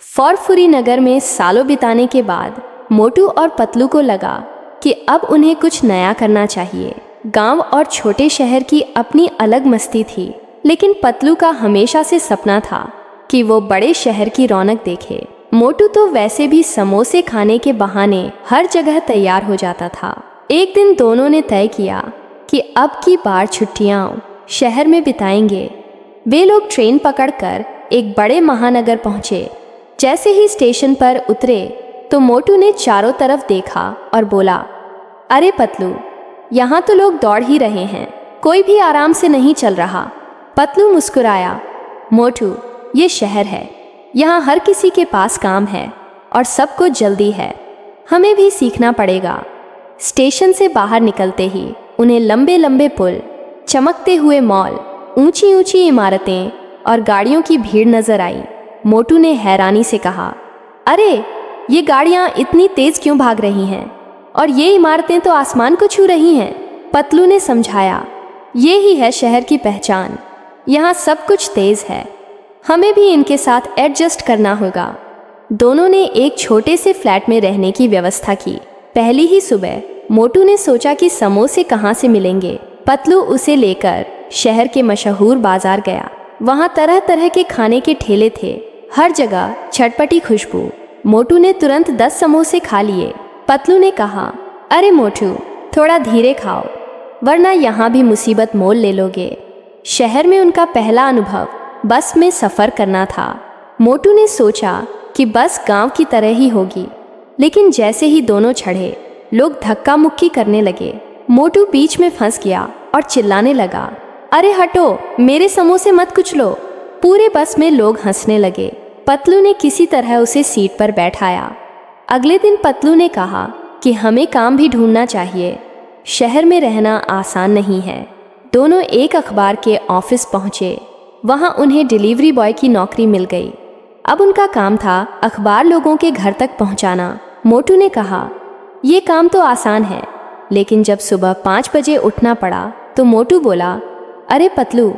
फॉरफुरी नगर में सालों बिताने के बाद मोटू और पतलू को लगा कि अब उन्हें कुछ नया करना चाहिए। गांव और छोटे शहर की अपनी अलग मस्ती थी, लेकिन पतलू का हमेशा से सपना था कि वो बड़े शहर की रौनक देखे। मोटू तो वैसे भी समोसे खाने के बहाने हर जगह तैयार हो जाता था। एक दिन दोनों ने तय किया कि अब की बार छुट्टियां शहर में बिताएंगे। वे लोग ट्रेन पकड़कर एक बड़े महानगर पहुंचे। जैसे ही स्टेशन पर उतरे तो मोटू ने चारों तरफ देखा और बोला, अरे पतलू, यहाँ तो लोग दौड़ ही रहे हैं, कोई भी आराम से नहीं चल रहा। पतलू मुस्कुराया, मोटू, ये शहर है, यहाँ हर किसी के पास काम है और सबको जल्दी है, हमें भी सीखना पड़ेगा। स्टेशन से बाहर निकलते ही उन्हें लंबे लंबे पुल, चमकते हुए मॉल, ऊंची ऊंची इमारतें और गाड़ियों की भीड़ नजर आई। मोटू ने हैरानी से कहा, अरे ये गाड़ियाँ इतनी तेज क्यों भाग रही हैं? और ये इमारतें तो आसमान को छू रही हैं। पतलू ने समझाया, ये ही है शहर की पहचान, यहाँ सब कुछ तेज है, हमें भी इनके साथ एडजस्ट करना होगा। दोनों ने एक छोटे से फ्लैट में रहने की व्यवस्था की। पहली ही सुबह मोटू ने सोचा कि समोसे कहाँ से मिलेंगे। पतलू उसे लेकर शहर के मशहूर बाजार गया। वहाँ तरह तरह के खाने के ठेले थे, हर जगह चटपटी खुशबू। मोटू ने तुरंत 10 समोसे खा लिए। पतलू ने कहा, अरे मोटू, थोड़ा धीरे खाओ, वरना यहाँ भी मुसीबत मोल ले लोगे। शहर में उनका पहला अनुभव बस में सफ़र करना था। मोटू ने सोचा कि बस गांव की तरह ही होगी, लेकिन जैसे ही दोनों चढ़े, लोग धक्का मुक्की करने लगे। मोटू बीच में फंस गया और चिल्लाने लगा, अरे हटो, मेरे समोसे मत कुचलो। पूरे बस में लोग हंसने लगे। पतलू ने किसी तरह उसे सीट पर बैठाया। अगले दिन पतलू ने कहा कि हमें काम भी ढूंढना चाहिए, शहर में रहना आसान नहीं है। दोनों एक अखबार के ऑफिस पहुंचे। वहां उन्हें डिलीवरी बॉय की नौकरी मिल गई। अब उनका काम था अखबार लोगों के घर तक पहुंचाना। मोटू ने कहा, ये काम तो आसान है, लेकिन जब सुबह 5 बजे उठना पड़ा तो मोटू बोला, अरे पतलू,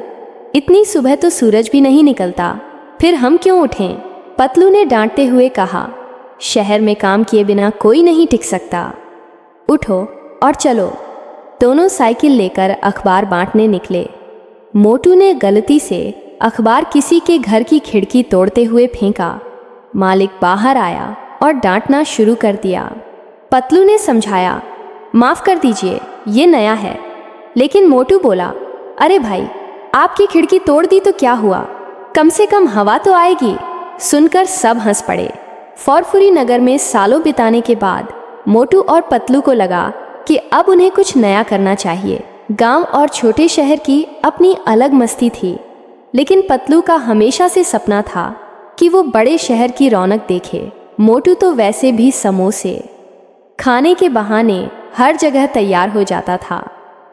इतनी सुबह तो सूरज भी नहीं निकलता, फिर हम क्यों उठें? पतलू ने डांटते हुए कहा, शहर में काम किए बिना कोई नहीं टिक सकता, उठो और चलो। दोनों साइकिल लेकर अखबार बांटने निकले। मोटू ने गलती से अखबार किसी के घर की खिड़की तोड़ते हुए फेंका। मालिक बाहर आया और डांटना शुरू कर दिया। पतलू ने समझाया, माफ़ कर दीजिए, ये नया है। लेकिन मोटू बोला, अरे भाई, आपकी खिड़की तोड़ दी तो क्या हुआ, कम से कम हवा तो आएगी। सुनकर सब हंस पड़े। फॉरफुरी नगर में सालों बिताने के बाद मोटू और पतलू को लगा कि अब उन्हें कुछ नया करना चाहिए। गांव और छोटे शहर की अपनी अलग मस्ती थी, लेकिन पतलू का हमेशा से सपना था कि वो बड़े शहर की रौनक देखे। मोटू तो वैसे भी समोसे खाने के बहाने हर जगह तैयार हो जाता था।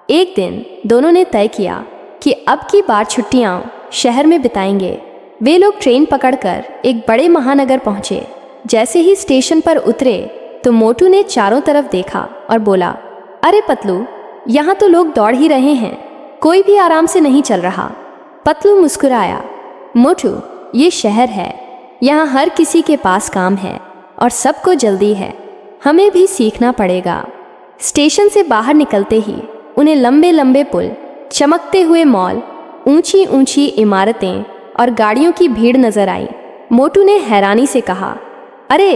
एक दिन दोनों ने तय किया कि अब की बार छुट्टियां शहर में बिताएंगे। वे लोग ट्रेन पकड़कर एक बड़े महानगर पहुंचे। जैसे ही स्टेशन पर उतरे तो मोटू ने चारों तरफ देखा और बोला, अरे पतलू, यहाँ तो लोग दौड़ ही रहे हैं, कोई भी आराम से नहीं चल रहा। पतलू मुस्कुराया, मोटू, ये शहर है, यहाँ हर किसी के पास काम है और सबको जल्दी है, हमें भी सीखना पड़ेगा। स्टेशन से बाहर निकलते ही उन्हें लंबे लंबे पुल, चमकते हुए मॉल, ऊंची ऊंची इमारतें और गाड़ियों की भीड़ नजर आई। मोटू ने हैरानी से कहा, अरे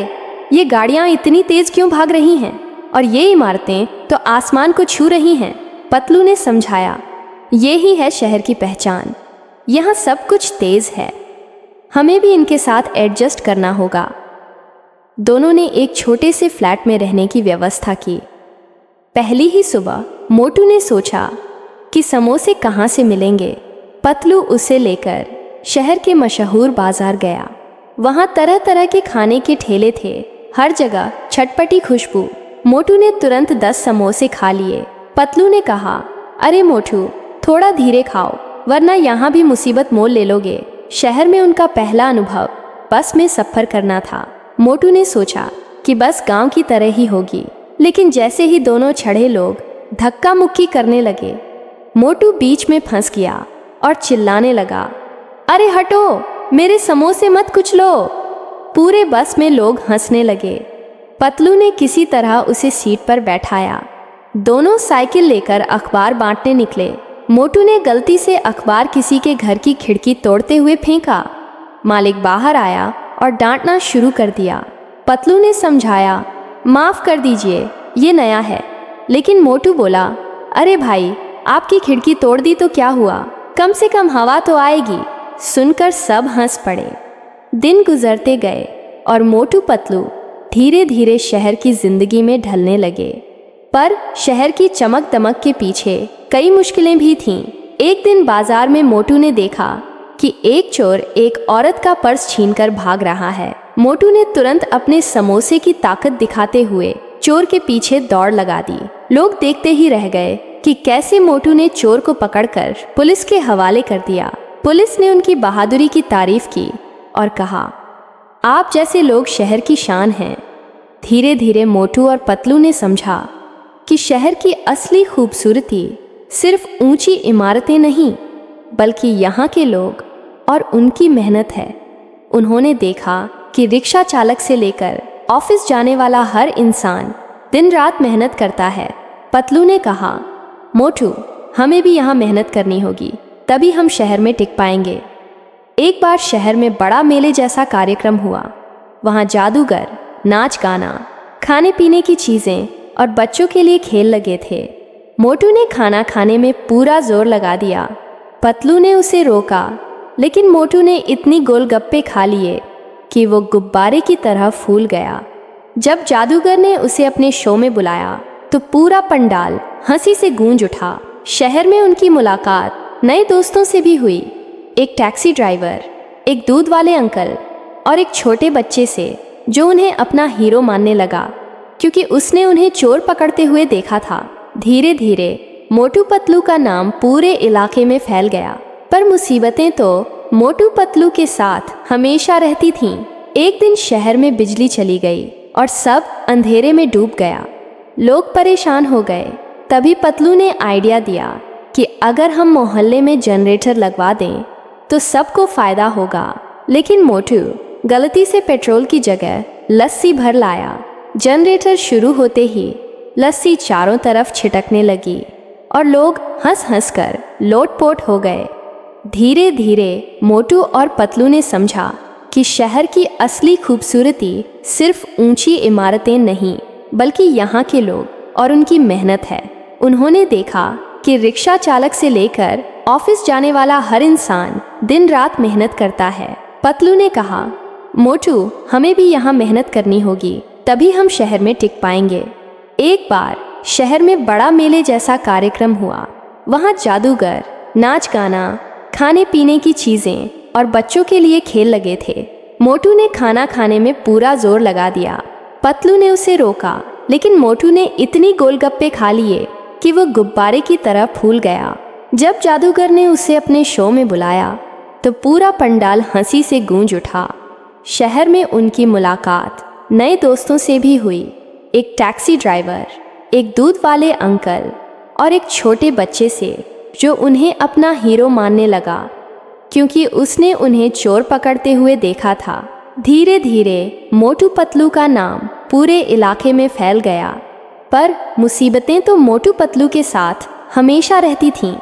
ये गाड़ियाँ इतनी तेज क्यों भाग रही हैं? और ये इमारतें तो आसमान को छू रही हैं। पतलू ने समझाया, ये ही है शहर की पहचान, यहाँ सब कुछ तेज है, हमें भी इनके साथ एडजस्ट करना होगा। दोनों ने एक छोटे से फ्लैट में रहने की व्यवस्था की। पहली ही सुबह मोटू ने सोचा कि समोसे कहाँ से मिलेंगे। पतलू उसे लेकर शहर के मशहूर बाजार गया। वहाँ तरह तरह के खाने के ठेले थे, हर जगह चटपटी खुशबू। मोटू ने तुरंत 10 समोसे खा लिए। पतलू ने कहा, अरे मोटू, थोड़ा धीरे खाओ, वरना यहाँ भी मुसीबत मोल ले लोगे। शहर में उनका पहला अनुभव बस में सफ़र करना था। मोटू ने सोचा कि बस गांव की तरह ही होगी, लेकिन जैसे ही दोनों चढ़े, लोग धक्का मुक्की करने लगे। मोटू बीच में फंस गया और चिल्लाने लगा, अरे हटो, मेरे समोसे मत कुचलो। पूरे बस में लोग हंसने लगे। पतलू ने किसी तरह उसे सीट पर बैठाया। दोनों साइकिल लेकर अखबार बांटने निकले। मोटू ने गलती से अखबार किसी के घर की खिड़की तोड़ते हुए फेंका। मालिक बाहर आया और डांटना शुरू कर दिया। पतलू ने समझाया, माफ़ कर दीजिए, ये नया है। लेकिन मोटू बोला, अरे भाई, आपकी खिड़की तोड़ दी तो क्या हुआ, कम से कम हवा तो आएगी। सुनकर सब हंस पड़े। दिन गुजरते गए और मोटू पतलू धीरे धीरे शहर की जिंदगी में ढलने लगे। पर शहर की चमक दमक के पीछे कई मुश्किलें भी थीं। एक दिन बाजार में मोटू ने देखा कि एक चोर एक औरत का पर्स छीनकर भाग रहा है। मोटू ने तुरंत अपने समोसे की ताकत दिखाते हुए चोर के पीछे दौड़ लगा दी। लोग देखते ही रह गए कि कैसे मोटू ने चोर को पकड़कर पुलिस के हवाले कर दिया। पुलिस ने उनकी बहादुरी की तारीफ की और कहा, आप जैसे लोग शहर की शान हैं। धीरे धीरे मोटू और पतलू ने समझा कि शहर की असली खूबसूरती सिर्फ ऊंची इमारतें नहीं, बल्कि यहाँ के लोग और उनकी मेहनत है। उन्होंने देखा कि रिक्शा चालक से लेकर ऑफिस जाने वाला हर इंसान दिन रात मेहनत करता है। पतलू ने कहा, मोटू, हमें भी यहाँ मेहनत करनी होगी, तभी हम शहर में टिक पाएंगे। एक बार शहर में बड़ा मेले जैसा कार्यक्रम हुआ। वहाँ जादूगर, नाच गाना, खाने पीने की चीज़ें और बच्चों के लिए खेल लगे थे। मोटू ने खाना खाने में पूरा जोर लगा दिया। पतलू ने उसे रोका, लेकिन मोटू ने इतनी गोलगप्पे खा लिए कि वो गुब्बारे की तरह फूल गया। जब जादूगर ने उसे अपने शो में बुलाया तो पूरा पंडाल हंसी से गूंज उठा। शहर में उनकी मुलाकात नए दोस्तों से भी हुई। एक टैक्सी ड्राइवर, एक दूध वाले अंकल और एक छोटे बच्चे से, जो उन्हें अपना हीरो मानने लगा क्योंकि उसने उन्हें चोर पकड़ते हुए देखा था। धीरे धीरे मोटू पतलू का नाम पूरे इलाके में फैल गया। पर मुसीबतें तो मोटू पतलू के साथ हमेशा रहती थीं। एक दिन शहर में बिजली चली गई और सब अंधेरे में डूब गया। लोग परेशान हो गए। तभी पतलू ने आइडिया दिया कि अगर हम मोहल्ले में जनरेटर लगवा दें तो सबको फ़ायदा होगा। लेकिन मोटू गलती से पेट्रोल की जगह लस्सी भर लाया। जनरेटर शुरू होते ही लस्सी चारों तरफ छिटकने लगी और लोग हंस हंस कर लोटपोट हो गए। धीरे धीरे मोटू और पतलू ने समझा कि शहर की असली खूबसूरती सिर्फ ऊंची इमारतें नहीं, बल्कि यहाँ के लोग और उनकी मेहनत है। उन्होंने देखा कि रिक्शा चालक से लेकर ऑफिस जाने वाला हर इंसान दिन रात मेहनत करता है। पतलू ने कहा, मोटू, हमें भी यहाँ मेहनत करनी होगी, तभी हम शहर में टिक पाएंगे। एक बार शहर में बड़ा मेले जैसा कार्यक्रम हुआ। वहाँ जादूगर, नाच गाना, खाने पीने की चीज़ें और बच्चों के लिए खेल लगे थे। मोटू ने खाना खाने में पूरा जोर लगा दिया। पतलू ने उसे रोका, लेकिन मोटू ने इतनी गोलगप्पे खा लिए कि वो गुब्बारे की तरह फूल गया। जब जादूगर ने उसे अपने शो में बुलाया तो पूरा पंडाल हंसी से गूंज उठा। शहर में उनकी मुलाकात नए दोस्तों से भी हुई। एक टैक्सी ड्राइवर, एक दूध वाले अंकल और एक छोटे बच्चे से, जो उन्हें अपना हीरो मानने लगा क्योंकि उसने उन्हें चोर पकड़ते हुए देखा था। धीरे धीरे मोटू पतलू का नाम पूरे इलाके में फैल गया। पर मुसीबतें तो मोटू पतलू के साथ हमेशा रहती थीं।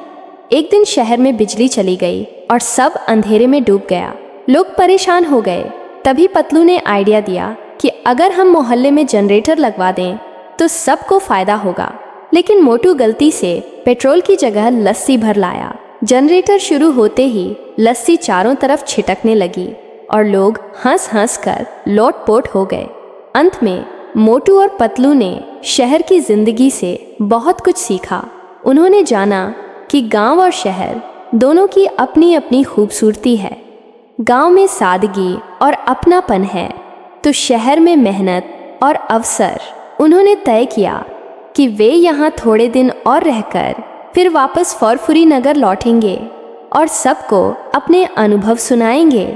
एक दिन शहर में बिजली चली गई और सब अंधेरे में डूब गया। लोग परेशान हो गए। तभी पतलू ने आइडिया दिया कि अगर हम मोहल्ले में जनरेटर लगवा दें तो सबको फ़ायदा होगा। लेकिन मोटू गलती से पेट्रोल की जगह लस्सी भर लाया। जनरेटर शुरू होते ही लस्सी चारों तरफ छिटकने लगी और लोग हंस हंस कर लोटपोट हो गए। अंत में मोटू और पतलू ने शहर की ज़िंदगी से बहुत कुछ सीखा। उन्होंने जाना कि गांव और शहर दोनों की अपनी अपनी खूबसूरती है। गांव में सादगी और अपनापन है तो शहर में मेहनत और अवसर। उन्होंने तय किया कि वे यहाँ थोड़े दिन और रहकर फिर वापस फुरफुरी नगर लौटेंगे और सबको अपने अनुभव सुनाएंगे।